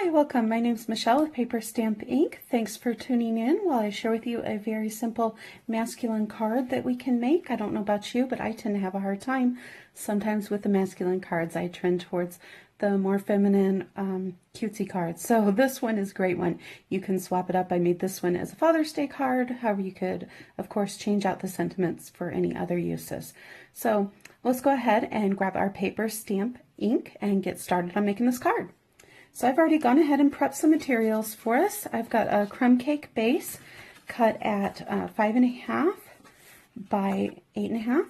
Hi, welcome. My name is Michelle with Paper Stamp Ink. Thanks for tuning in while I share with you a very simple masculine card that we can make. I don't know about you, but I tend to have a hard time sometimes with the masculine cards. I trend towards the more feminine, cutesy cards. So this one is a great one. You can swap it up. I made this one as a Father's Day card. However, you could, of course, change out the sentiments for any other uses. So let's go ahead and grab our Paper Stamp Ink and get started on making this card. So I've already gone ahead and prepped some materials for us. I've got a crumb cake base cut at 5.5 by 8.5.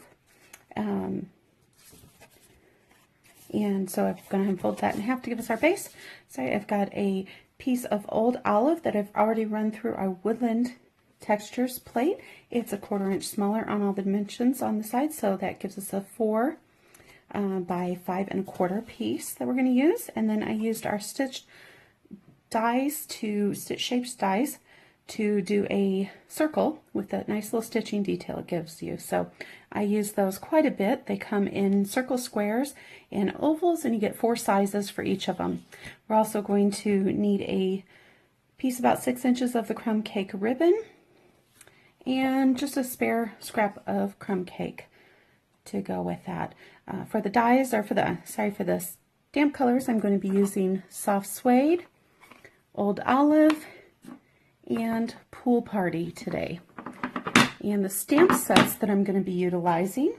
And so I've gone ahead and fold that in half to give us our base. So I've got a piece of old olive that I've already run through our woodland textures plate. It's a 1/4 inch smaller on all the dimensions on the side, so that gives us a 4 by 5 1/4 piece that we're going to use. And then I used our stitch shapes dies to do a circle with that nice little stitching detail it gives you. So I use those quite a bit. They come in circle, squares, and ovals, and you get 4 sizes for each of them. We're also going to need a piece about 6 inches of the crumb cake ribbon and just a spare scrap of crumb cake to go with that. For the dies, or for the stamp colors, I'm going to be using soft suede, old olive, and pool party today. And the stamp sets that I'm going to be utilizing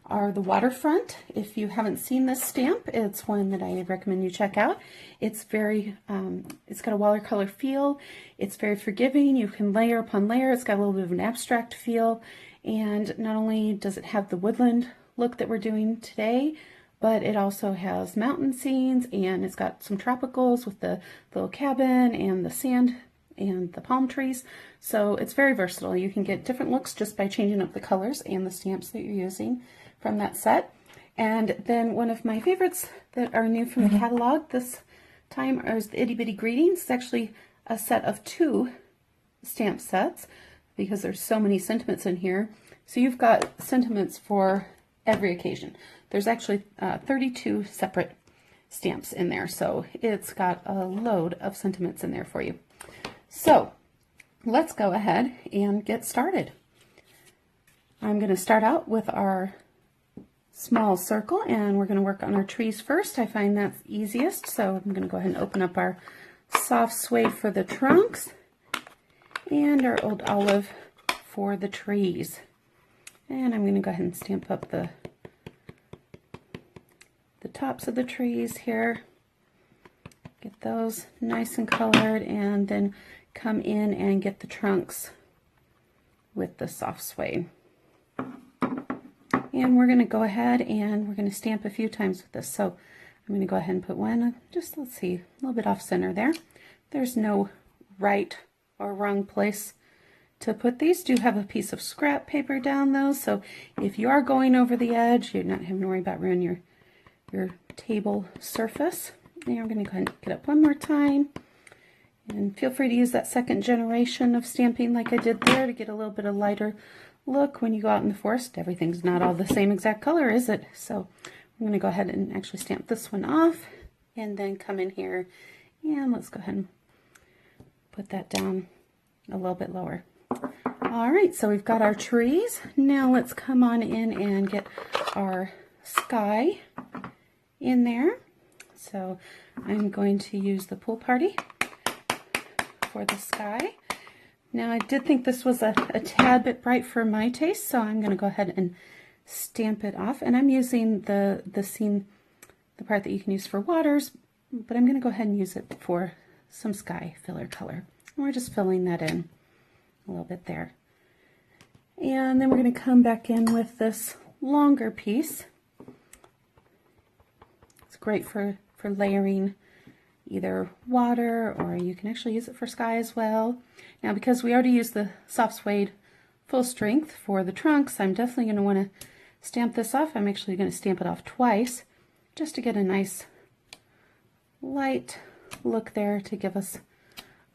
are the Waterfront. If you haven't seen this stamp, it's one that I recommend you check out. It's very, it's got a watercolor feel. It's very forgiving. You can layer upon layer. It's got a little bit of an abstract feel. And not only does it have the woodland look that we're doing today, but it also has mountain scenes, and it's got some tropicals with the little cabin and the sand and the palm trees. So it's very versatile. You can get different looks just by changing up the colors and the stamps that you're using from that set. And then one of my favorites that are new from the catalog this time is the Itty Bitty Greetings. It's actually a set of 2 stamp sets because there's so many sentiments in here. So you've got sentiments for every occasion. There's actually 32 separate stamps in there, so it's got a load of sentiments in there for you. So let's go ahead and get started. I'm going to start out with our small circle, and we're going to work on our trees first. I find that's easiest, so I'm going to go ahead and open up our soft suede for the trunks and our old olive for the trees. And I'm going to go ahead and stamp up the tops of the trees here. Get those nice and colored, and then come in and get the trunks with the soft suede. And we're going to go ahead and we're going to stamp a few times with this. So I'm going to go ahead and put one, just let's see, a little bit off center there. There's no right or wrong place to put these. Do have a piece of scrap paper down though, so if you are going over the edge, you're not having to worry about ruining your table surface. And I'm going to go ahead and get up one more time, and feel free to use that second generation of stamping like I did there to get a little bit of lighter look when you go out in the forest. Everything's not all the same exact color, is it? So I'm going to go ahead and actually stamp this one off, and then come in here and let's go ahead and put that down a little bit lower. All right, so we've got our trees. Now let's come on in and get our sky in there. So I'm going to use the pool party for the sky. Now I did think this was a tad bit bright for my taste, so I'm going to go ahead and stamp it off. And I'm using the scene, the part that you can use for waters, but I'm going to go ahead and use it for some sky filler color. And we're just filling that in a little bit there. And then we're going to come back in with this longer piece. It's great for layering either water, or you can actually use it for sky as well. Now because we already used the soft suede full strength for the trunks, I'm definitely going to want to stamp this off. I'm actually going to stamp it off twice just to get a nice light look there to give us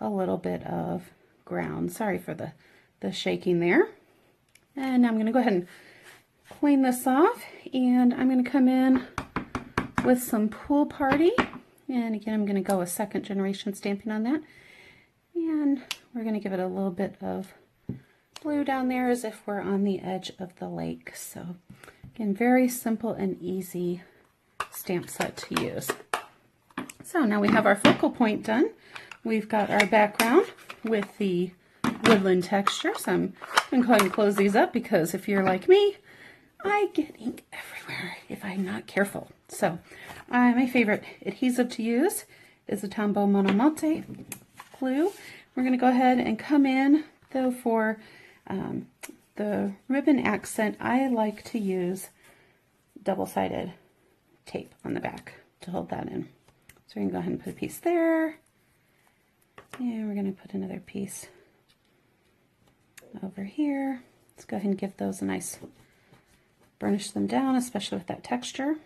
a little bit of ground. Sorry for the shaking there. And now I'm going to go ahead and clean this off, and I'm going to come in with some pool party And again, I'm going to go with second generation stamping on that. And we're going to give it a little bit of blue down there as if we're on the edge of the lake. So again, very simple and easy stamp set to use. So now we have our focal point done. We've got our background with the woodland texture. So I'm going to go ahead and close these up because if you're like me, I get ink everywhere if I'm not careful. So my favorite adhesive to use is the Tombow Monomote glue. We're going to go ahead and come in, though, for the ribbon accent. I like to use double-sided tape on the back to hold that in. So we're going to go ahead and put a piece there. And we're going to put another piece over here. Let's go ahead and give those a nice burnish them down, especially with that texture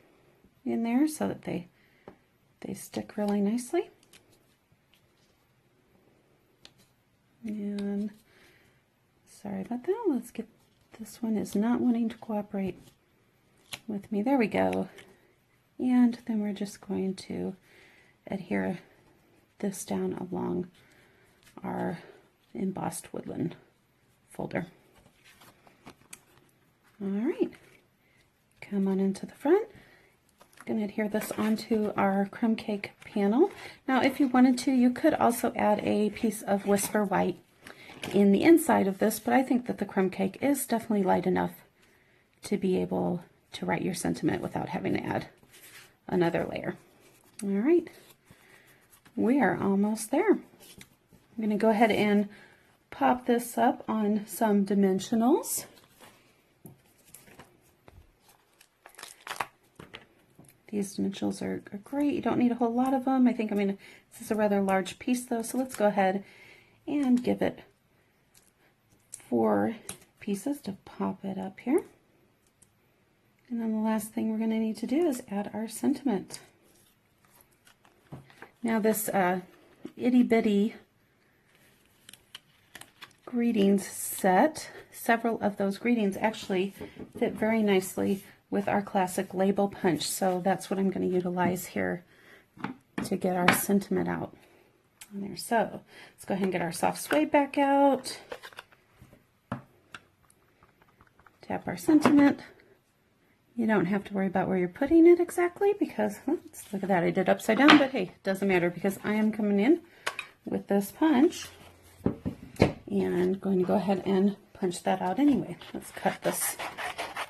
in there so that they stick really nicely. And sorry about that. Let's get, this one is not wanting to cooperate with me. There we go. And then we're just going to adhere this down along our embossed woodland folder. All right, come on into the front. I'm going to adhere this onto our crumb cake panel. Now, if you wanted to, you could also add a piece of Whisper White in the inside of this, but I think that the crumb cake is definitely light enough to be able to write your sentiment without having to add another layer. All right, we are almost there. I'm going to go ahead and pop this up on some dimensionals. These dimensionals are great. You don't need a whole lot of them. I think, this is a rather large piece though, so let's go ahead and give it 4 pieces to pop it up here. And then the last thing we're going to need to do is add our sentiment. Now this itty bitty greetings set, several of those greetings actually fit very nicely with our classic label punch, so that's what I'm going to utilize here to get our sentiment out on there. So let's go ahead and get our soft suede back out, tap our sentiment. You don't have to worry about where you're putting it exactly because, let's look at that, I did upside down, but hey, it doesn't matter because I am coming in with this punch and going to go ahead and punch that out anyway. Let's cut this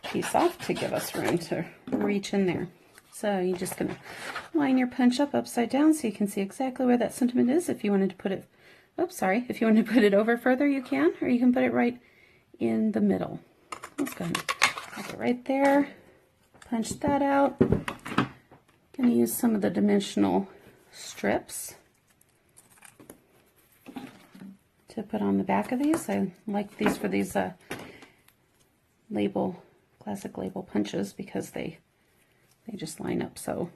piece off to give us room to reach in there. So you're just going to line your punch up upside down so you can see exactly where that sentiment is. If you wanted to put it, if you wanted to put it over further, you can, or you can put it right in the middle. Let's go ahead and put it right there. Punch that out. Going to use some of the dimensional strips to put on the back of these. I like these for these classic label punches because they just line up so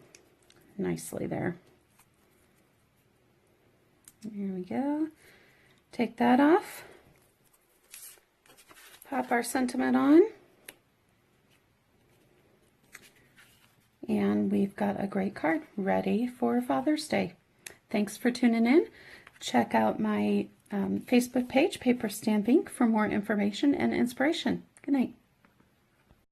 nicely there. Here we go. Take that off. Pop our sentiment on. And we've got a great card ready for Father's Day. Thanks for tuning in. Check out my Facebook page, Paper Stamp Ink, for more information and inspiration. Good night.